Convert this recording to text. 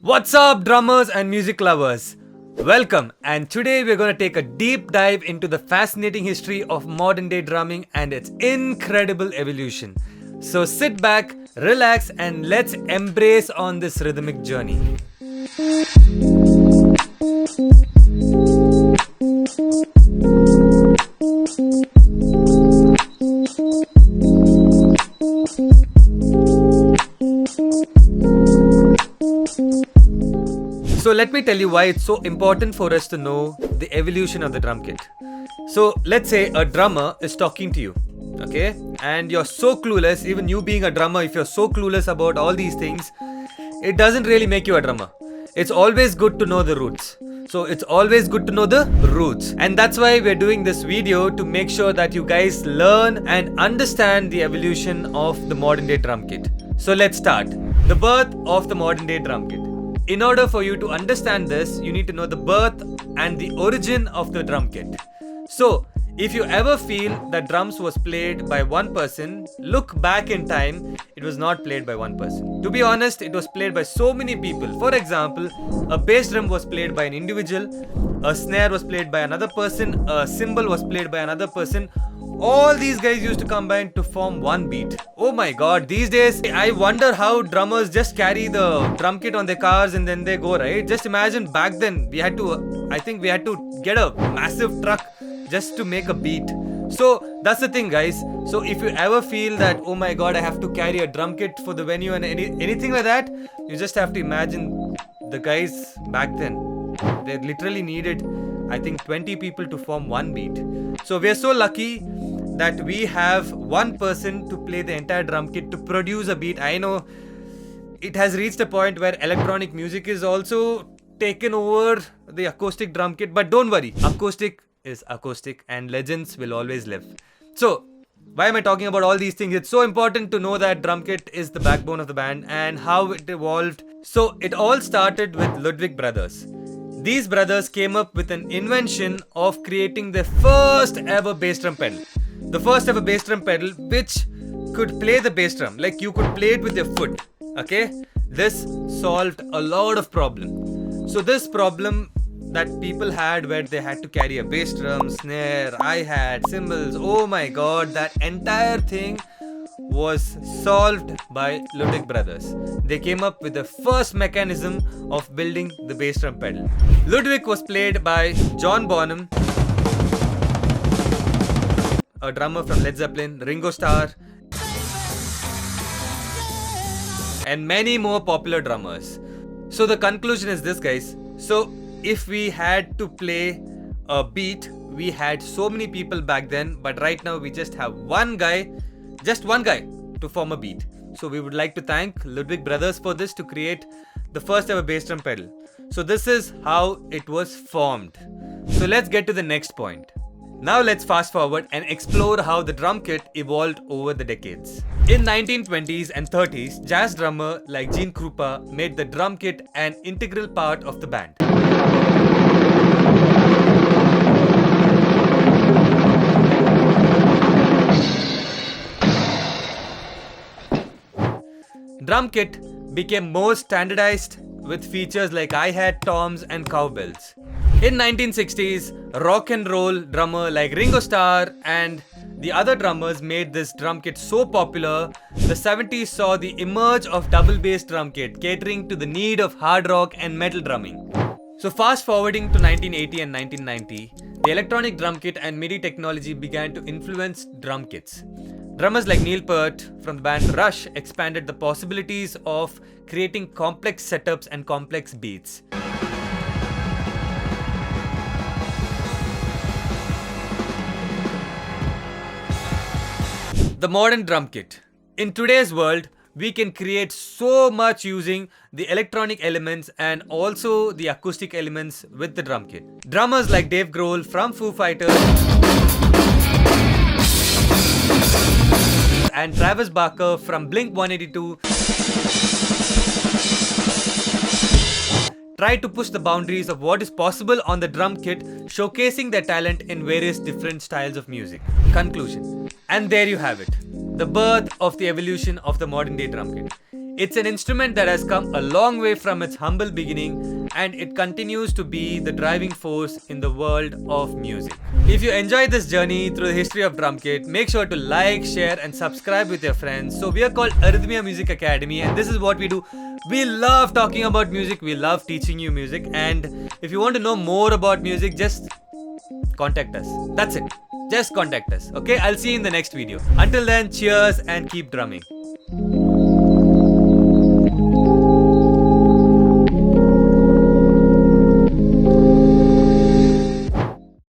What's up, drummers and music lovers? Welcome, and today we're going to take a deep dive into the fascinating history of modern day drumming and its incredible evolution. So sit back, relax, and let's embrace on this rhythmic journey. So let me tell you why it's so important for us to know the evolution of the drum kit. So let's say a drummer is talking to you, okay? And you're so clueless, even you being a drummer, if you're so clueless about all these things, it doesn't really make you a drummer. It's always good to know the roots. So it's always good to know the roots. And that's why we're doing this video, to make sure that you guys learn and understand the evolution of the modern day drum kit. So let's start. The birth of the modern day drum kit. In order for you to understand this, you need to know the birth and the origin of the drum kit. So, if you ever feel that drums was played by one person, look back in time, it was not played by one person. To be honest, it was played by so many people. For example, a bass drum was played by an individual, a snare was played by another person, a cymbal was played by another person. All these guys used to combine to form one beat. Oh my god, these days I wonder how drummers just carry the drum kit on their cars and then they go, right? Just imagine back then we had to get a massive truck just to make a beat. So that's the thing, guys. So if you ever feel that, oh my god, I have to carry a drum kit for the venue and anything like that, you just have to imagine the guys back then. They literally needed, I think, 20 people to form one beat. So we are so lucky that we have one person to play the entire drum kit to produce a beat. I know it has reached a point where electronic music is also taken over the acoustic drum kit, but don't worry, acoustic is acoustic and legends will always live. So why am I talking about all these things? It's so important to know that drum kit is the backbone of the band and how it evolved. So it all started with Ludwig brothers. These brothers came up with an invention of creating the first ever bass drum pedal. The first ever bass drum pedal which could play the bass drum, like you could play it with your foot, okay? This solved a lot of problems. So this problem that people had where they had to carry a bass drum, snare, hi-hat, cymbals, oh my god, that entire thing was solved by Ludwig brothers. They came up with the first mechanism of building the bass drum pedal. Ludwig was played by John Bonham, a drummer from Led Zeppelin, Ringo Starr, and many more popular drummers. So the conclusion is this, guys. So if we had to play a beat, we had so many people back then, but right now we just have one guy to form a beat. So we would like to thank Ludwig brothers for this, to create the first ever bass drum pedal. So this is how it was formed. So let's get to the next point. Now let's fast forward and explore how the drum kit evolved over the decades. In 1920s and 30s, jazz drummer like Gene Krupa made the drum kit an integral part of the band. Drum kit became more standardized with features like hi-hat, toms and cowbells. In 1960s, rock and roll drummer like Ringo Starr and the other drummers made this drum kit so popular. The 70s saw the emerge of double bass drum kit, catering to the need of hard rock and metal drumming. So fast forwarding to 1980 and 1990, the electronic drum kit and MIDI technology began to influence drum kits. Drummers like Neil Peart from the band Rush expanded the possibilities of creating complex setups and complex beats. The modern drum kit. In today's world, we can create so much using the electronic elements and also the acoustic elements with the drum kit. Drummers like Dave Grohl from Foo Fighters and Travis Barker from Blink-182 try to push the boundaries of what is possible on the drum kit, showcasing their talent in various different styles of music. Conclusion. And there you have it. The birth of the evolution of the modern day drum kit. It's an instrument that has come a long way from its humble beginning, and it continues to be the driving force in the world of music. If you enjoyed this journey through the history of drum kit, make sure to like, share and subscribe with your friends. So we are called Arrhythmia Music Academy, and this is what we do. We love talking about music, we love teaching you music, and if you want to know more about music, just contact us. That's it. Just contact us. Okay, I'll see you in the next video. Until then, cheers and keep drumming.